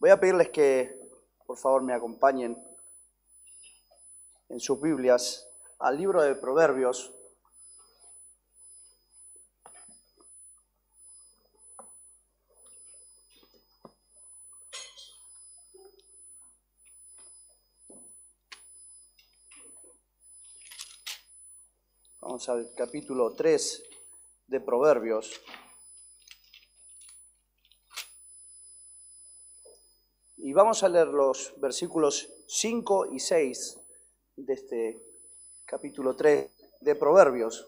Voy a pedirles que, por favor, me acompañen en sus Biblias al libro de Proverbios. Vamos al capítulo 3 de Proverbios. Y vamos a leer los versículos 5 y 6 de este capítulo 3 de Proverbios.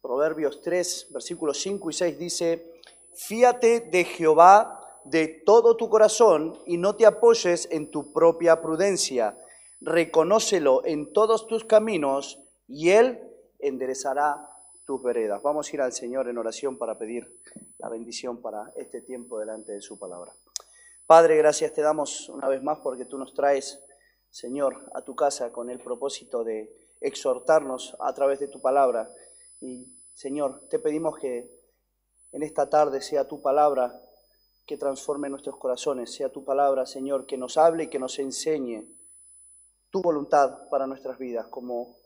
Proverbios 3, versículos 5 y 6 dice: Fíate de Jehová de todo tu corazón y no te apoyes en tu propia prudencia. Reconócelo en todos tus caminos y Él enderezará tus veredas. Vamos a ir al Señor en oración para pedir la bendición para este tiempo delante de su palabra. Padre, gracias te damos una vez más porque tú nos traes, Señor, a tu casa con el propósito de exhortarnos a través de tu palabra. Y, Señor, te pedimos que en esta tarde sea tu palabra que transforme nuestros corazones, sea tu palabra, Señor, que nos hable y que nos enseñe tu voluntad para nuestras vidas. Como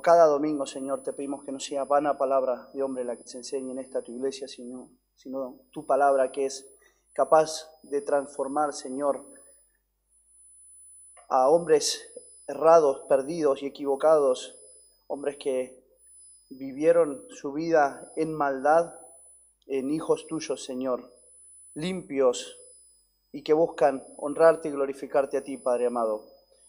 cada domingo, Señor, te pedimos que no sea vana palabra de hombre la que se enseñe en esta tu iglesia, sino tu palabra que es capaz de transformar, Señor, a hombres errados, perdidos y equivocados, hombres que vivieron su vida en maldad, en hijos tuyos, Señor, limpios y que buscan honrarte y glorificarte a ti, Padre amado.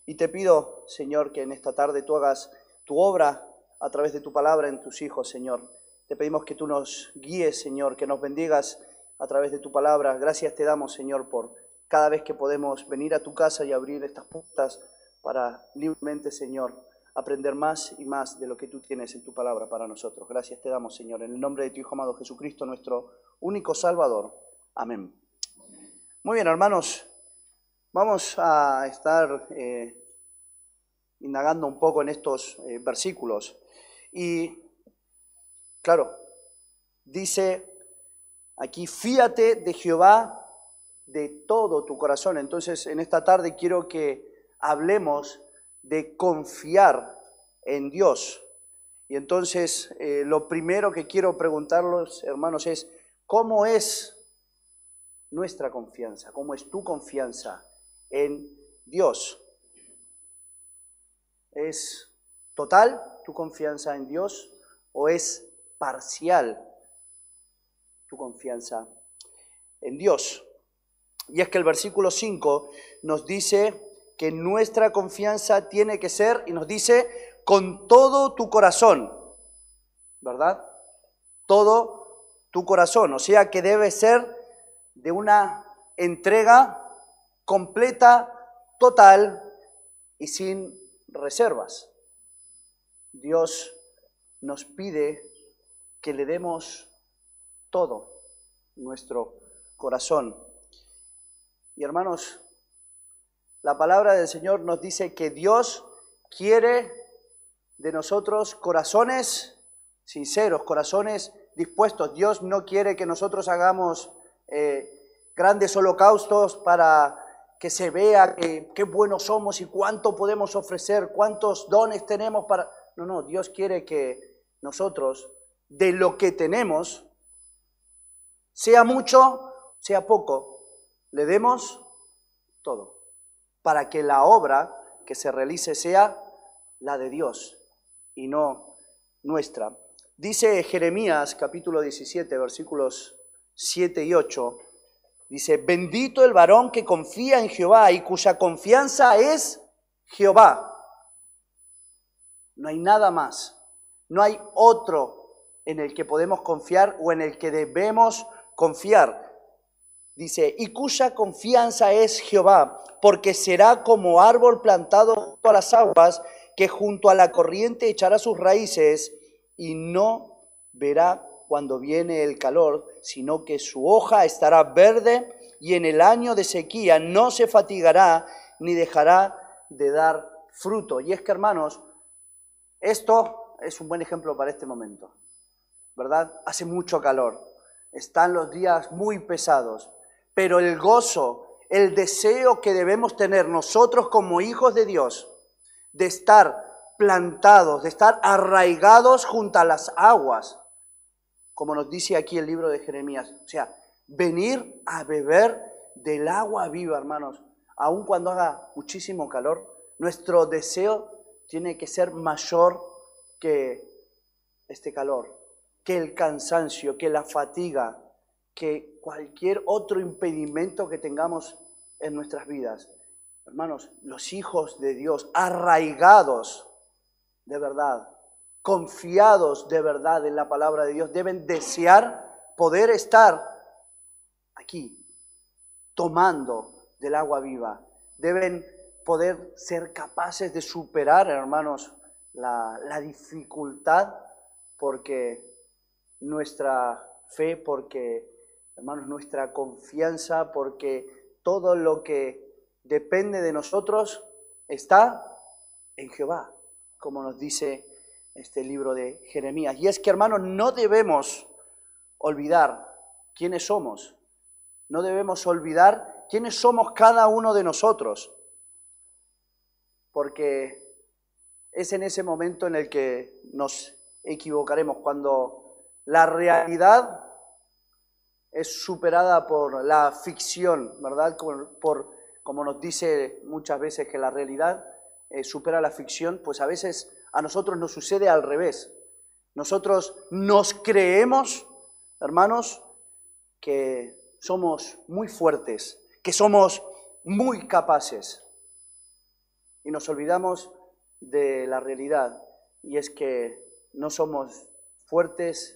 Y te pido, Señor, que en esta tarde tú hagas tu obra a través de tu palabra en tus hijos, Señor. Te pedimos que tú nos guíes, Señor, que nos bendigas a través de tu palabra. Gracias te damos, Señor, por cada vez que podemos venir a tu casa y abrir estas puertas para libremente, Señor, aprender más y más de lo que tú tienes en tu palabra para nosotros. Gracias te damos, Señor, en el nombre de tu Hijo amado Jesucristo, nuestro único Salvador. Amén. Muy bien, hermanos, vamos a estar indagando un poco en estos versículos. Y, claro, dice aquí: fíate de Jehová de todo tu corazón. Entonces, en esta tarde quiero que hablemos de confiar en Dios. Y entonces, lo primero que quiero preguntarlos, hermanos, es: ¿cómo es nuestra confianza? ¿Cómo es tu confianza en Dios? ¿Es total tu confianza en Dios o es parcial tu confianza en Dios? Y es que el versículo 5 nos dice que nuestra confianza tiene que ser, y nos dice, con todo tu corazón, ¿verdad? Todo tu corazón, o sea que debe ser de una entrega completa, total y sin reservas. Dios nos pide que le demos todo nuestro corazón. Y hermanos, la palabra del Señor nos dice que Dios quiere de nosotros corazones sinceros, corazones dispuestos. Dios no quiere que nosotros hagamos grandes holocaustos para que se vea qué buenos somos y cuánto podemos ofrecer, cuántos dones tenemos para... No, Dios quiere que nosotros, de lo que tenemos, sea mucho, sea poco, le demos todo, para que la obra que se realice sea la de Dios y no nuestra. Dice Jeremías capítulo 17, versículos 7 y 8, dice: bendito el varón que confía en Jehová y cuya confianza es Jehová. No hay nada más, no hay otro en el que podemos confiar o en el que debemos confiar. Dice: y cuya confianza es Jehová, porque será como árbol plantado junto a las aguas, que junto a la corriente echará sus raíces y no verá cuando viene el calor, sino que su hoja estará verde y en el año de sequía no se fatigará ni dejará de dar fruto. Y es que, hermanos, esto es un buen ejemplo para este momento, ¿verdad? Hace mucho calor, están los días muy pesados, pero el gozo, el deseo que debemos tener nosotros como hijos de Dios, de estar plantados, de estar arraigados junto a las aguas, como nos dice aquí el libro de Jeremías. O sea, venir a beber del agua viva, hermanos, aun cuando haga muchísimo calor. Nuestro deseo tiene que ser mayor que este calor, que el cansancio, que la fatiga, que cualquier otro impedimento que tengamos en nuestras vidas. Hermanos, los hijos de Dios, arraigados de verdad, confiados de verdad en la palabra de Dios, deben desear poder estar aquí, tomando del agua viva. Deben poder ser capaces de superar, hermanos, la dificultad, porque nuestra fe, porque, hermanos, nuestra confianza, porque todo lo que depende de nosotros está en Jehová, como nos dice este libro de Jeremías. Y es que, hermanos, no debemos olvidar quiénes somos. No debemos olvidar quiénes somos cada uno de nosotros, porque es en ese momento en el que nos equivocaremos, cuando la realidad es superada por la ficción, ¿verdad? Como nos dice muchas veces que la realidad supera la ficción, pues a veces a nosotros nos sucede al revés. Nosotros nos creemos, hermanos, que somos muy fuertes, que somos muy capaces. Y nos olvidamos de la realidad, y es que no somos fuertes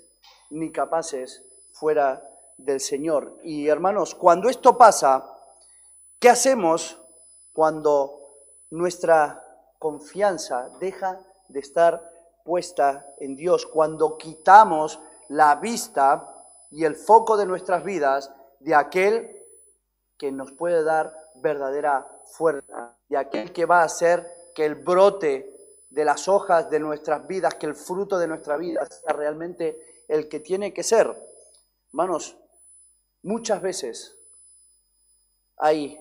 ni capaces fuera del Señor. Y hermanos, cuando esto pasa, ¿qué hacemos cuando nuestra confianza deja de estar puesta en Dios? Cuando quitamos la vista y el foco de nuestras vidas de aquel que nos puede dar verdadera fuerza, de aquel que va a hacer que el brote de las hojas de nuestras vidas, que el fruto de nuestra vida sea realmente el que tiene que ser. Hermanos, muchas veces hay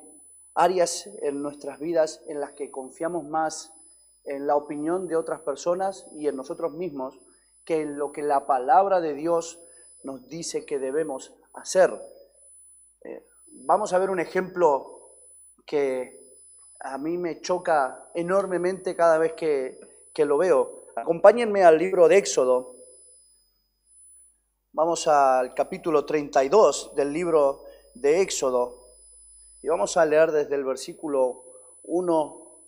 áreas en nuestras vidas en las que confiamos más en la opinión de otras personas y en nosotros mismos que en lo que la palabra de Dios nos dice que debemos hacer. Vamos a ver un ejemplo que a mí me choca enormemente cada vez que lo veo. Acompáñenme al libro de Éxodo. Vamos al capítulo 32 del libro de Éxodo y vamos a leer desde el versículo 1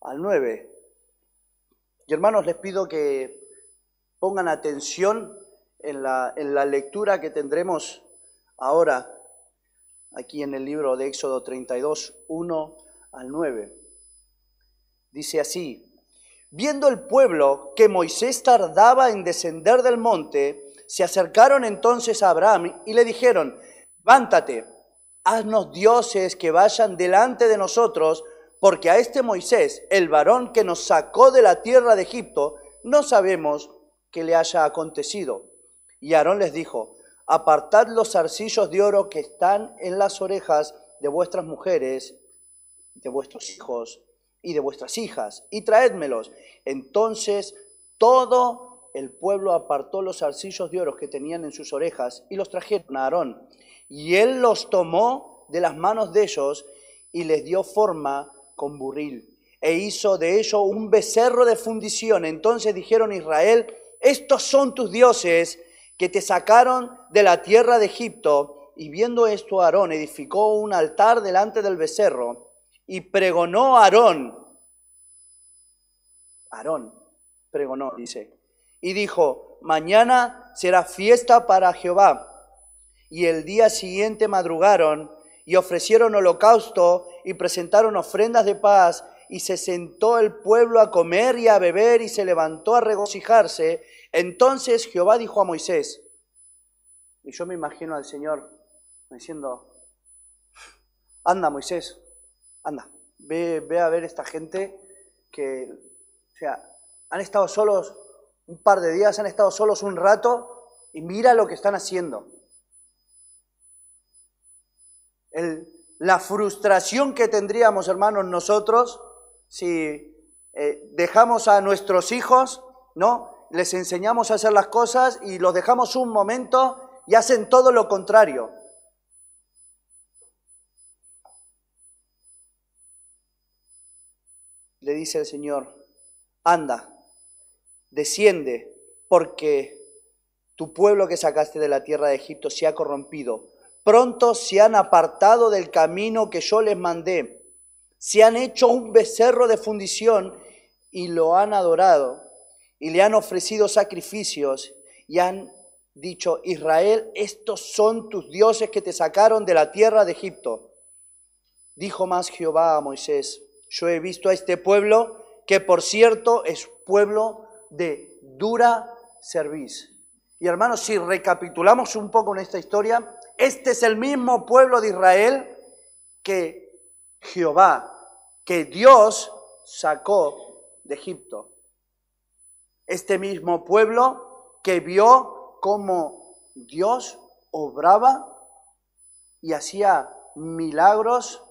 al 9. Y hermanos, les pido que pongan atención en la lectura que tendremos ahora aquí en el libro de Éxodo 32, 1 al 9. Dice así: viendo el pueblo que Moisés tardaba en descender del monte, se acercaron entonces a Abraham y le dijeron: levántate, haznos dioses que vayan delante de nosotros, porque a este Moisés, el varón que nos sacó de la tierra de Egipto, no sabemos qué le haya acontecido. Y Aarón les dijo: apartad los zarcillos de oro que están en las orejas de vuestras mujeres, de vuestros hijos y de vuestras hijas, y traédmelos. Entonces todo el pueblo apartó los zarcillos de oro que tenían en sus orejas y los trajeron a Aarón. Y él los tomó de las manos de ellos y les dio forma con buril, e hizo de ello un becerro de fundición. Entonces dijeron: Israel, estos son tus dioses que te sacaron de la tierra de Egipto. Y viendo esto, Aarón edificó un altar delante del becerro y pregonó a Aarón pregonó, dice, y dijo: mañana será fiesta para Jehová. Y el día siguiente madrugaron y ofrecieron holocausto y presentaron ofrendas de paz, y se sentó el pueblo a comer y a beber y se levantó a regocijarse. Entonces Jehová dijo a Moisés, y yo me imagino al Señor diciendo: anda, Moisés, anda, ve a ver esta gente que, o sea, han estado solos un par de días, han estado solos un rato y mira lo que están haciendo. la frustración que tendríamos, hermanos, nosotros si dejamos a nuestros hijos, ¿no? Les enseñamos a hacer las cosas y los dejamos un momento y hacen todo lo contrario. Le dice el Señor, anda, desciende, porque tu pueblo que sacaste de la tierra de Egipto se ha corrompido. Pronto se han apartado del camino que yo les mandé. Se han hecho un becerro de fundición y lo han adorado. Y le han ofrecido sacrificios y han dicho, Israel, estos son tus dioses que te sacaron de la tierra de Egipto. Dijo más Jehová a Moisés, yo he visto a este pueblo, que por cierto es pueblo de dura cerviz. Y hermanos, si recapitulamos un poco en esta historia, este es el mismo pueblo de Israel que Jehová, que Dios sacó de Egipto. Este mismo pueblo que vio cómo Dios obraba y hacía milagros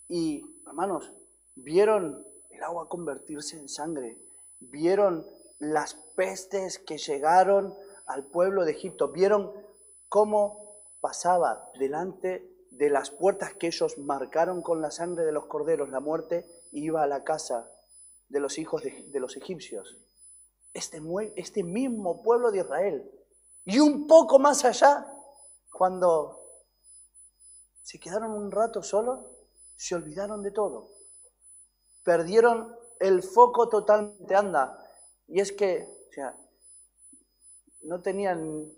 y, hermanos, vieron el agua convertirse en sangre, vieron las pestes que llegaron al pueblo de Egipto, vieron cómo pasaba delante de las puertas que ellos marcaron con la sangre de los corderos, la muerte iba a la casa de los hijos de los egipcios. Este mismo pueblo de Israel. Y un poco más allá, cuando se quedaron un rato solos, se olvidaron de todo. Perdieron el foco totalmente, anda. Y es que, o sea, no tenían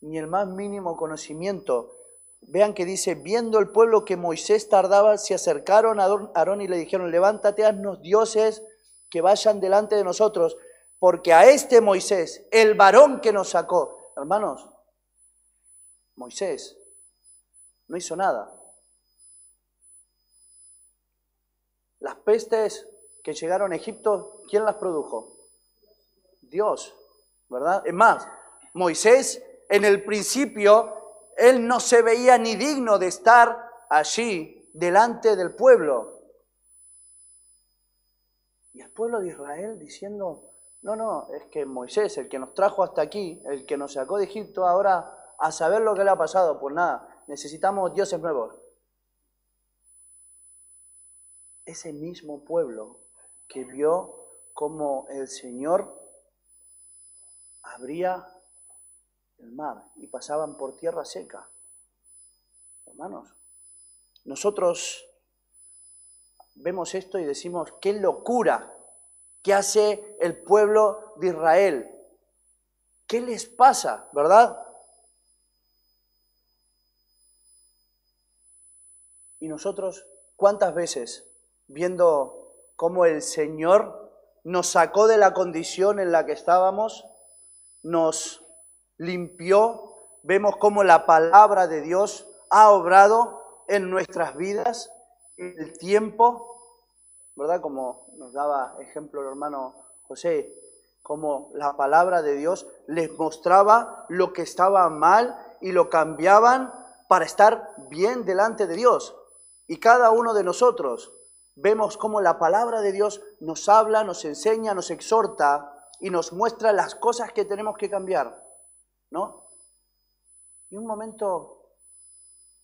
ni el más mínimo conocimiento. Vean que dice, viendo el pueblo que Moisés tardaba, se acercaron a Aarón y le dijeron, levántate, haznos dioses que vayan delante de nosotros, porque a este Moisés, el varón que nos sacó, hermanos, Moisés no hizo nada. Las pestes que llegaron a Egipto, ¿quién las produjo? Dios, ¿verdad? Es más, Moisés en el principio, él no se veía ni digno de estar allí delante del pueblo. Y el pueblo de Israel diciendo, no, es que Moisés, el que nos trajo hasta aquí, el que nos sacó de Egipto, ahora a saber lo que le ha pasado, pues nada, necesitamos dioses nuevos. Ese mismo pueblo que vio cómo el Señor abría el mar y pasaban por tierra seca. Hermanos, nosotros vemos esto y decimos, qué locura que hace el pueblo de Israel. ¿Qué les pasa, verdad? Y nosotros, ¿cuántas veces, viendo cómo el Señor nos sacó de la condición en la que estábamos, nos limpió, vemos cómo la palabra de Dios ha obrado en nuestras vidas, en el tiempo, ¿verdad? Como nos daba ejemplo el hermano José, como la palabra de Dios les mostraba lo que estaba mal y lo cambiaban para estar bien delante de Dios. Y cada uno de nosotros vemos cómo la palabra de Dios nos habla, nos enseña, nos exhorta y nos muestra las cosas que tenemos que cambiar, ¿no? Y un momento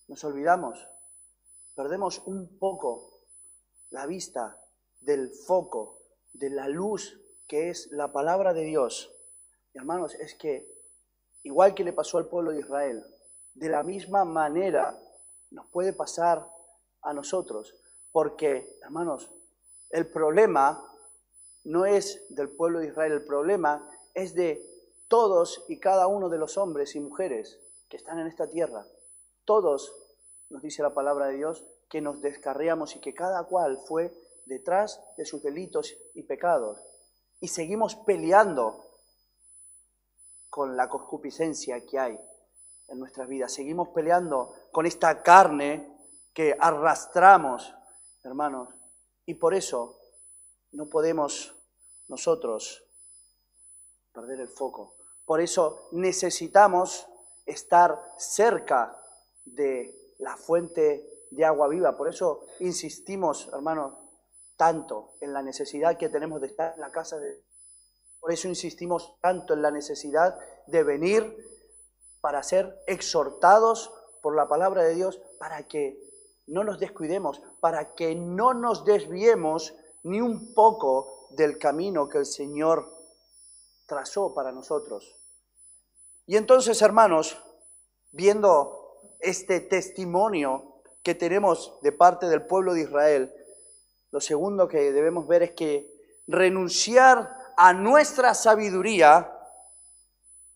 nos olvidamos, perdemos un poco la vista del foco, de la luz que es la palabra de Dios. Y hermanos, es que igual que le pasó al pueblo de Israel, de la misma manera nos puede pasar a nosotros, porque, hermanos, el problema no es del pueblo de Israel, el problema es de todos y cada uno de los hombres y mujeres que están en esta tierra. Todos, nos dice la palabra de Dios, que nos descarriamos y que cada cual fue detrás de sus delitos y pecados. Y seguimos peleando con la concupiscencia que hay en nuestras vidas. Seguimos peleando con esta carne que arrastramos, hermanos. Y por eso no podemos nosotros perder el foco. Por eso necesitamos estar cerca de la fuente de agua viva. Por eso insistimos, hermanos, tanto en la necesidad que tenemos de estar en la casa de Dios. Por eso insistimos tanto en la necesidad de venir para ser exhortados por la palabra de Dios, para que no nos descuidemos, para que no nos desviemos ni un poco del camino que el Señor trazó para nosotros. Y entonces, hermanos, viendo este testimonio que tenemos de parte del pueblo de Israel, lo segundo que debemos ver es que renunciar a nuestra sabiduría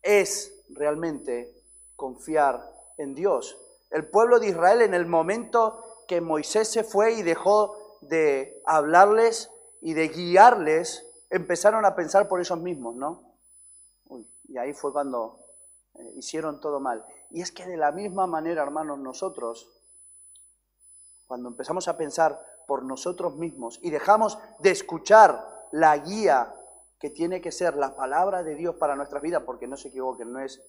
es realmente confiar en Dios. El pueblo de Israel, en el momento que Moisés se fue y dejó de hablarles y de guiarles, empezaron a pensar por ellos mismos, ¿no? Y ahí fue cuando hicieron todo mal. Y es que de la misma manera, hermanos, nosotros, cuando empezamos a pensar por nosotros mismos y dejamos de escuchar la guía que tiene que ser la palabra de Dios para nuestras vidas, porque no se equivoquen, no es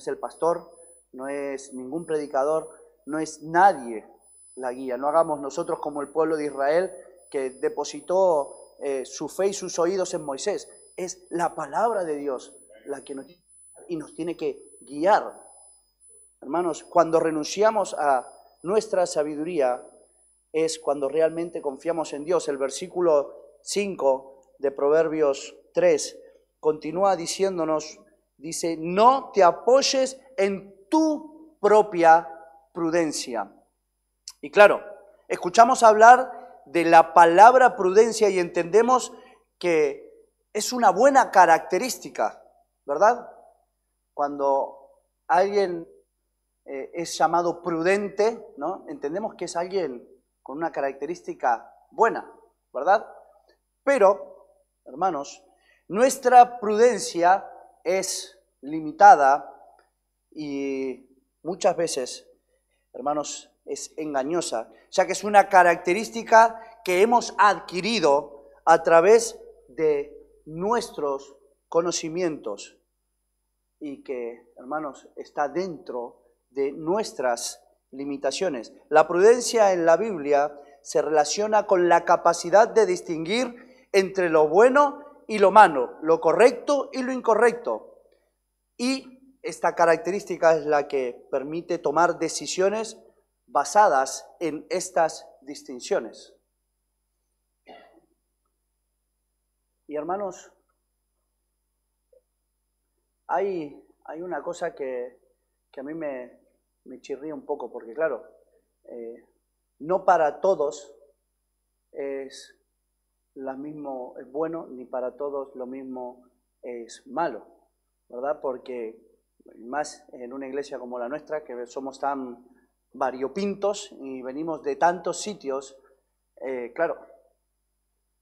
el pastor, no es ningún predicador, no es nadie la guía. No hagamos nosotros como el pueblo de Israel que depositó su fe y sus oídos en Moisés. Es la palabra de Dios la que nos tiene que guiar. Hermanos, cuando renunciamos a nuestra sabiduría es cuando realmente confiamos en Dios. El versículo 5 de Proverbios 3 continúa diciéndonos, dice, no te apoyes en tu propia prudencia. Y claro, escuchamos hablar de la palabra prudencia y entendemos que es una buena característica, ¿verdad? Cuando alguien es llamado prudente, ¿no? Entendemos que es alguien con una característica buena, ¿verdad? Pero, hermanos, nuestra prudencia es limitada y muchas veces, hermanos, es engañosa, ya que es una característica que hemos adquirido a través de nuestros conocimientos y que, hermanos, está dentro de nuestras limitaciones. La prudencia en la Biblia se relaciona con la capacidad de distinguir entre lo bueno y lo malo, lo correcto y lo incorrecto. Y esta característica es la que permite tomar decisiones basadas en estas distinciones. Y hermanos, hay una cosa que a mí me chirría un poco, porque claro, no para todos es bueno, ni para todos lo mismo es malo, ¿verdad? Porque más en una iglesia como la nuestra, que somos tan variopintos y venimos de tantos sitios, claro,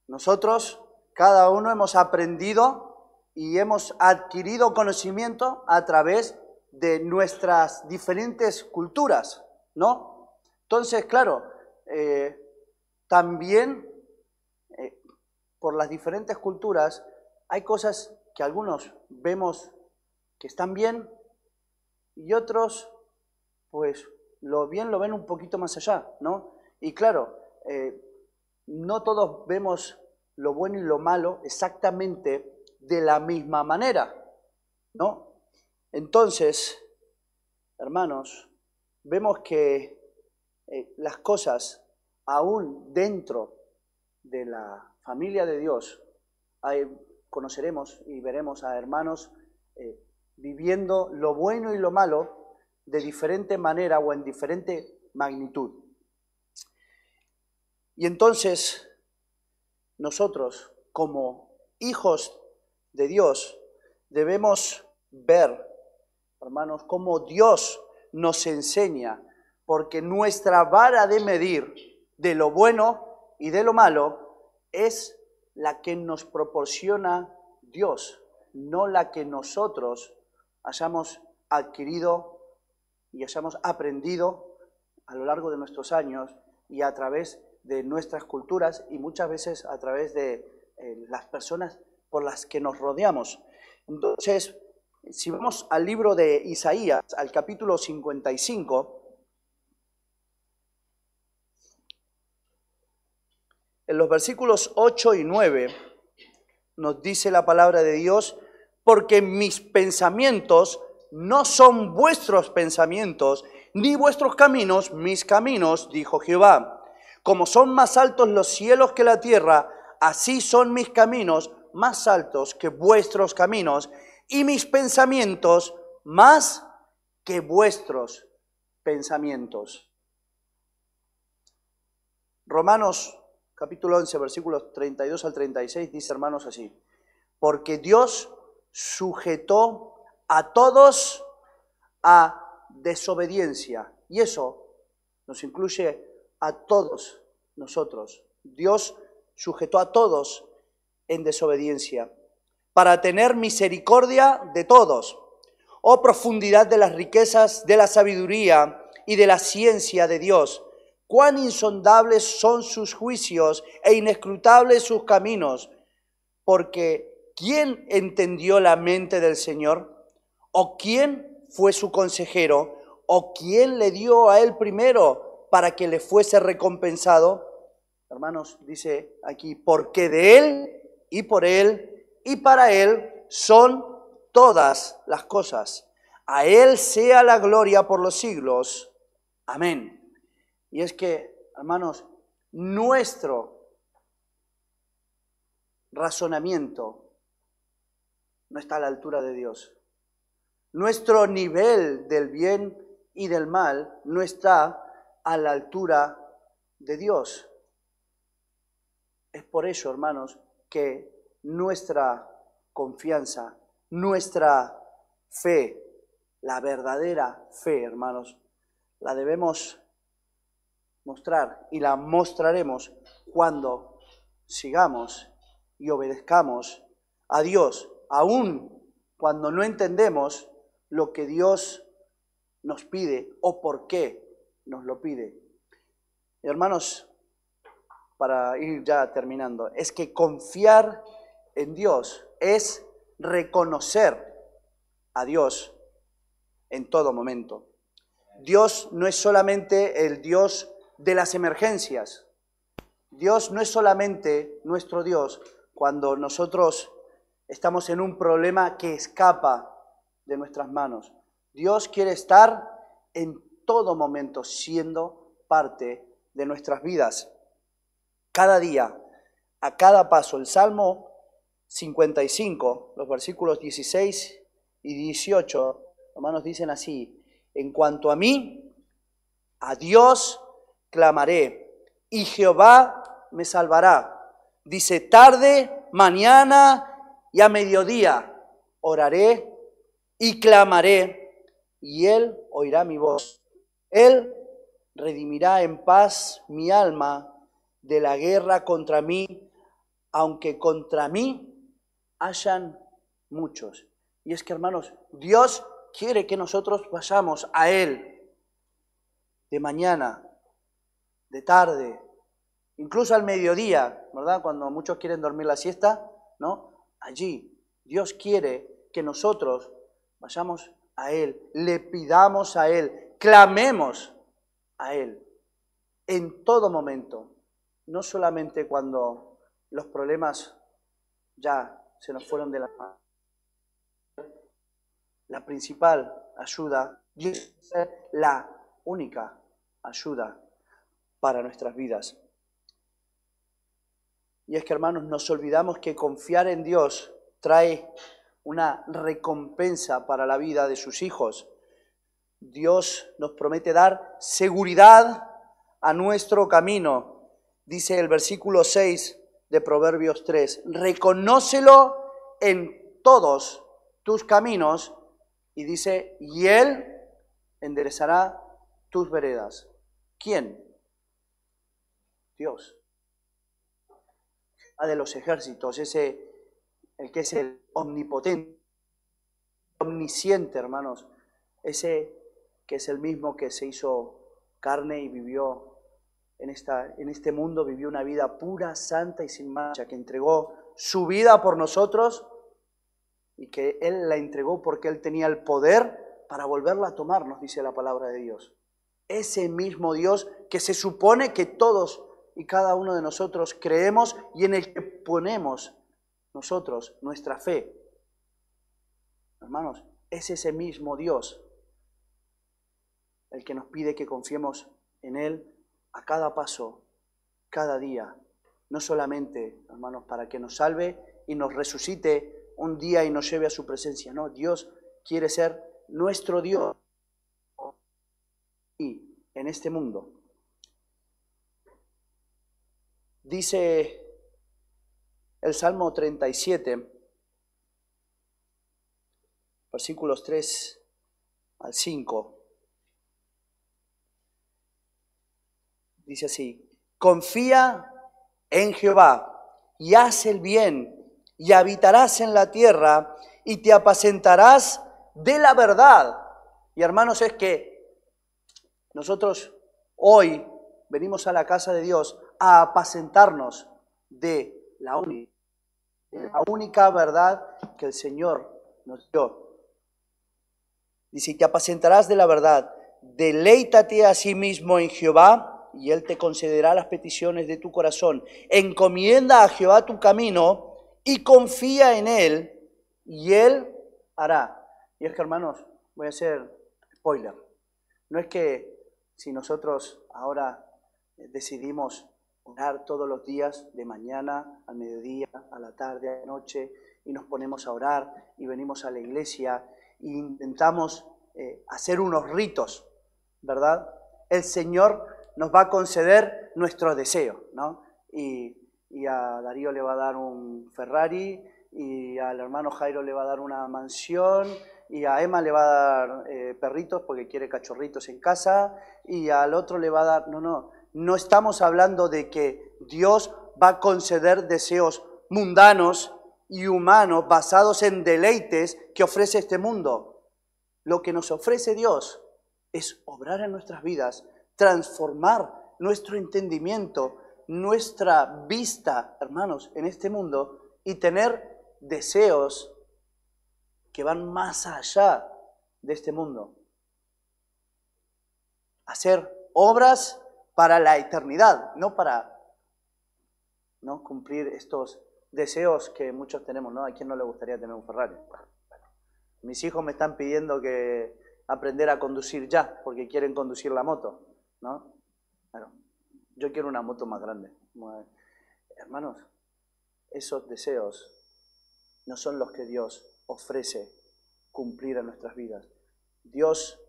nosotros, cada uno hemos aprendido y hemos adquirido conocimiento a través de nuestras diferentes culturas, ¿no? Entonces, claro, también por las diferentes culturas hay cosas que algunos vemos que están bien y otros, pues, lo ven un poquito más allá, ¿no? Y claro, no todos vemos lo bueno y lo malo exactamente de la misma manera, ¿no? Entonces, hermanos, vemos que las cosas, aún dentro de la familia de Dios, conoceremos y veremos a hermanos viviendo lo bueno y lo malo de diferente manera o en diferente magnitud. Y entonces, nosotros, como hijos de Dios, debemos ver, hermanos, cómo Dios nos enseña, porque nuestra vara de medir de lo bueno y de lo malo es la que nos proporciona Dios, no la que nosotros hayamos adquirido y hayamos aprendido a lo largo de nuestros años y a través de nuestras culturas y muchas veces a través de las personas por las que nos rodeamos. Entonces, si vamos al libro de Isaías, al capítulo 55, En los versículos 8 y 9 nos dice la palabra de Dios, porque mis pensamientos no son vuestros pensamientos, ni vuestros caminos mis caminos, dijo Jehová. Como son más altos los cielos que la tierra, así son mis caminos más altos que vuestros caminos, y mis pensamientos más que vuestros pensamientos. Romanos capítulo 11, versículos 32 al 36, dice, hermanos, así: porque Dios sujetó a todos a desobediencia, y eso nos incluye a todos nosotros. Dios sujetó a todos en desobediencia, para tener misericordia de todos. Oh profundidad de las riquezas, de la sabiduría y de la ciencia de Dios. Cuán insondables son sus juicios e inescrutables sus caminos. Porque ¿quién entendió la mente del Señor? ¿O quién fue su consejero? ¿O quién le dio a él primero para que le fuese recompensado? Hermanos, dice aquí, porque de él y por él y para él son todas las cosas. A él sea la gloria por los siglos. Amén. Y es que, hermanos, nuestro razonamiento no está a la altura de Dios. Nuestro nivel del bien y del mal no está a la altura de Dios. Es por eso, hermanos, que nuestra confianza, nuestra fe, la verdadera fe, hermanos, la debemos mostrar y la mostraremos cuando sigamos y obedezcamos a Dios, aun cuando no entendemos lo que Dios nos pide o por qué nos lo pide. Y hermanos, para ir ya terminando, es que confiar en Dios es reconocer a Dios en todo momento. Dios no es solamente el Dios de las emergencias. Dios no es solamente nuestro Dios cuando nosotros estamos en un problema que escapa de nuestras manos. Dios quiere estar en todo momento siendo parte de nuestras vidas. Cada día, a cada paso. El Salmo 55, los versículos 16 y 18, hermanos, dicen así: en cuanto a mí, a Dios clamaré, y Jehová me salvará. Dice, tarde, mañana y a mediodía oraré y clamaré, y Él oirá mi voz. Él redimirá en paz mi alma de la guerra contra mí, aunque contra mí hayan muchos. Y es que, hermanos, Dios quiere que nosotros vayamos a Él de mañana, de tarde, incluso al mediodía, ¿verdad? Cuando muchos quieren dormir la siesta, ¿no? Allí Dios quiere que nosotros vayamos a Él, le pidamos a Él, clamemos a Él en todo momento, no solamente cuando los problemas ya se nos fueron de las manos. La principal ayuda, Dios es la única ayuda para nuestras vidas. Y es que, hermanos, nos olvidamos que confiar en Dios trae una recompensa para la vida de sus hijos. Dios nos promete dar seguridad a nuestro camino. Dice el versículo 6 de Proverbios 3, reconócelo en todos tus caminos, y dice, y Él enderezará tus veredas. ¿Quién? Dios. De los ejércitos, el que es el omnipotente, omnisciente, hermanos, ese que es el mismo que se hizo carne y vivió en este mundo, vivió una vida pura, santa y sin mancha, que entregó su vida por nosotros y que Él la entregó porque Él tenía el poder para volverla a tomar, nos dice la palabra de Dios. Ese mismo Dios que se supone que todos y cada uno de nosotros creemos y en el que ponemos nosotros nuestra fe. Hermanos, es ese mismo Dios el que nos pide que confiemos en Él a cada paso, cada día. No solamente, hermanos, para que nos salve y nos resucite un día y nos lleve a su presencia. No, Dios quiere ser nuestro Dios y en este mundo. Dice el Salmo 37, versículos 3 al 5. Dice así: confía en Jehová y haz el bien, y habitarás en la tierra, y te apacentarás de la verdad. Y hermanos, es que nosotros hoy venimos a la casa de Dios a apacentarnos de la única verdad que el Señor nos dio. Dice: y te apacentarás de la verdad, deleítate a sí mismo en Jehová, y Él te concederá las peticiones de tu corazón. Encomienda a Jehová tu camino y confía en Él, y Él hará. Y es que, hermanos, voy a hacer spoiler. No es que si nosotros ahora decidimos orar todos los días, de mañana al mediodía, a la tarde, a la noche, y nos ponemos a orar y venimos a la iglesia e intentamos hacer unos ritos, ¿verdad? El Señor nos va a conceder nuestro deseo, ¿no? Y a Darío le va a dar un Ferrari, y al hermano Jairo le va a dar una mansión, y a Emma le va a dar perritos porque quiere cachorritos en casa, y al otro le va a dar... No estamos hablando de que Dios va a conceder deseos mundanos y humanos basados en deleites que ofrece este mundo. Lo que nos ofrece Dios es obrar en nuestras vidas, transformar nuestro entendimiento, nuestra vista, hermanos, en este mundo, y tener deseos que van más allá de este mundo. Hacer obras para la eternidad, no para cumplir estos deseos que muchos tenemos, ¿no? ¿A quién no le gustaría tener un Ferrari? Bueno, mis hijos me están pidiendo que aprender a conducir ya, porque quieren conducir la moto, ¿no? Bueno, yo quiero una moto más grande. Hermanos, esos deseos no son los que Dios ofrece cumplir en nuestras vidas. Dios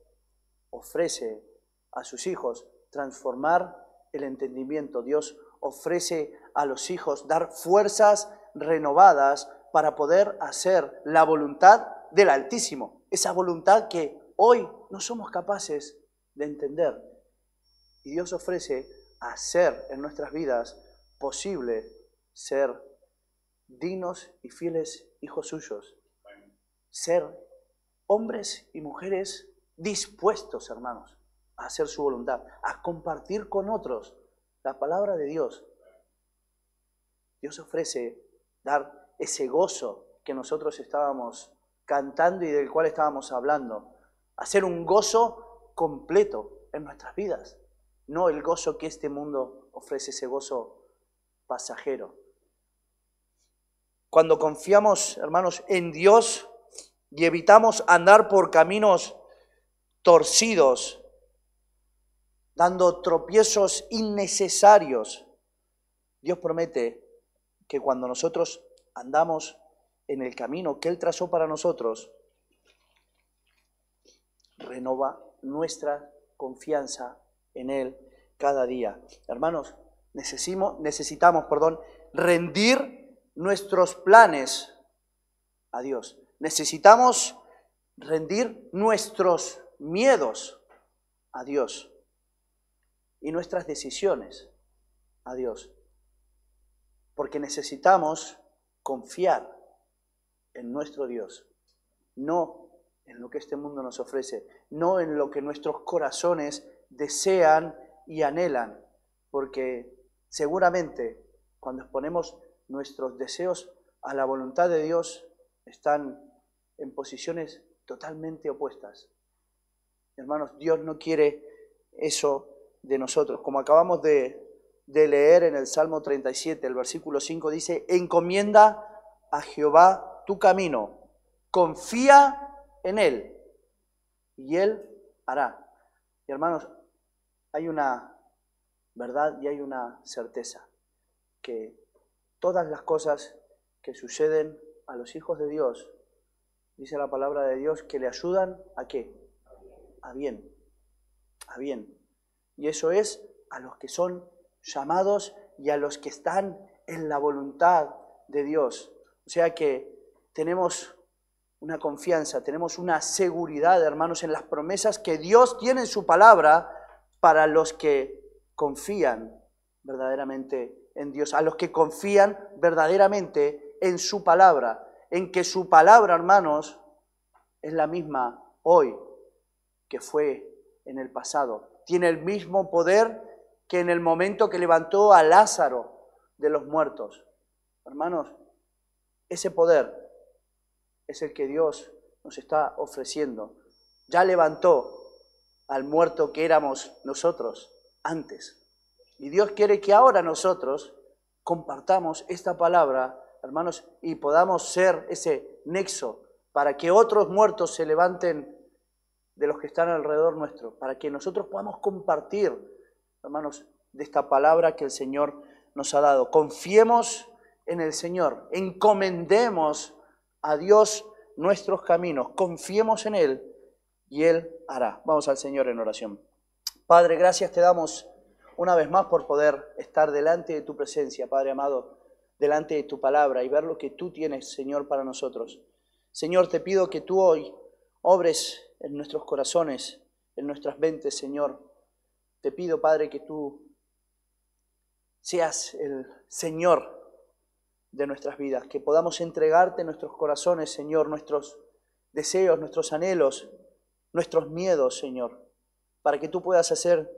ofrece a sus hijos transformar el entendimiento. Dios ofrece a los hijos dar fuerzas renovadas para poder hacer la voluntad del Altísimo. Esa voluntad que hoy no somos capaces de entender. Y Dios ofrece hacer en nuestras vidas posible ser dignos y fieles hijos suyos. Ser hombres y mujeres dispuestos, hermanos, a hacer su voluntad, a compartir con otros la palabra de Dios. Dios ofrece dar ese gozo que nosotros estábamos cantando y del cual estábamos hablando. Hacer un gozo completo en nuestras vidas. No el gozo que este mundo ofrece, ese gozo pasajero. Cuando confiamos, hermanos, en Dios y evitamos andar por caminos torcidos, dando tropiezos innecesarios, Dios promete que cuando nosotros andamos en el camino que Él trazó para nosotros, renova nuestra confianza en Él cada día. Hermanos, necesitamos rendir nuestros planes a Dios. Necesitamos rendir nuestros miedos a Dios y nuestras decisiones a Dios. Porque necesitamos confiar en nuestro Dios, no en lo que este mundo nos ofrece, no en lo que nuestros corazones desean y anhelan, porque seguramente cuando exponemos nuestros deseos a la voluntad de Dios, están en posiciones totalmente opuestas. Hermanos, Dios no quiere eso de nosotros. Como acabamos de de leer en el Salmo 37, el versículo 5 dice, encomienda a Jehová tu camino, confía en Él y Él hará. Y hermanos, hay una verdad y hay una certeza, que todas las cosas que suceden a los hijos de Dios, dice la palabra de Dios, que le ayudan ¿a qué? A bien, a bien. Y eso es a los que son llamados y a los que están en la voluntad de Dios. O sea que tenemos una confianza, tenemos una seguridad, hermanos, en las promesas que Dios tiene en su palabra para los que confían verdaderamente en Dios, a los que confían verdaderamente en su palabra, en que su palabra, hermanos, es la misma hoy que fue en el pasado. Tiene el mismo poder que en el momento que levantó a Lázaro de los muertos. Hermanos, ese poder es el que Dios nos está ofreciendo. Ya levantó al muerto que éramos nosotros antes. Y Dios quiere que ahora nosotros compartamos esta palabra, hermanos, y podamos ser ese nexo para que otros muertos se levanten de los que están alrededor nuestro, para que nosotros podamos compartir, hermanos, de esta palabra que el Señor nos ha dado. Confiemos en el Señor, encomendemos a Dios nuestros caminos, confiemos en Él y Él hará. Vamos al Señor en oración. Padre, gracias te damos una vez más por poder estar delante de tu presencia, Padre amado, delante de tu palabra y ver lo que tú tienes, Señor, para nosotros. Señor, te pido que tú hoy obres en nuestros corazones, en nuestras mentes, Señor. Te pido, Padre, que tú seas el Señor de nuestras vidas, que podamos entregarte nuestros corazones, Señor, nuestros deseos, nuestros anhelos, nuestros miedos, Señor, para que tú puedas hacer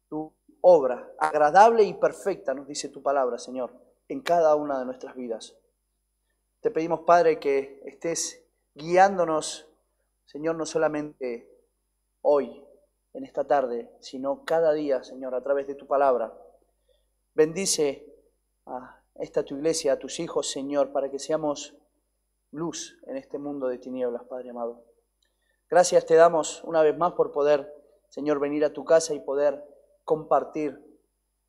tu obra agradable y perfecta, nos dice tu palabra, Señor, en cada una de nuestras vidas. Te pedimos, Padre, que estés guiándonos, Señor, no solamente hoy, en esta tarde, sino cada día, Señor, a través de tu palabra. Bendice a esta tu iglesia, a tus hijos, Señor, para que seamos luz en este mundo de tinieblas, Padre amado. Gracias te damos una vez más por poder, Señor, venir a tu casa y poder compartir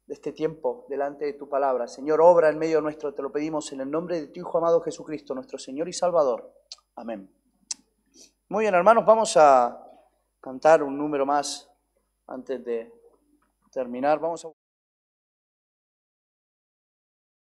de este tiempo delante de tu palabra. Señor, obra en medio nuestro, te lo pedimos en el nombre de tu Hijo amado Jesucristo, nuestro Señor y Salvador. Amén. Muy bien, hermanos, vamos a cantar un número más antes de terminar. Vamos a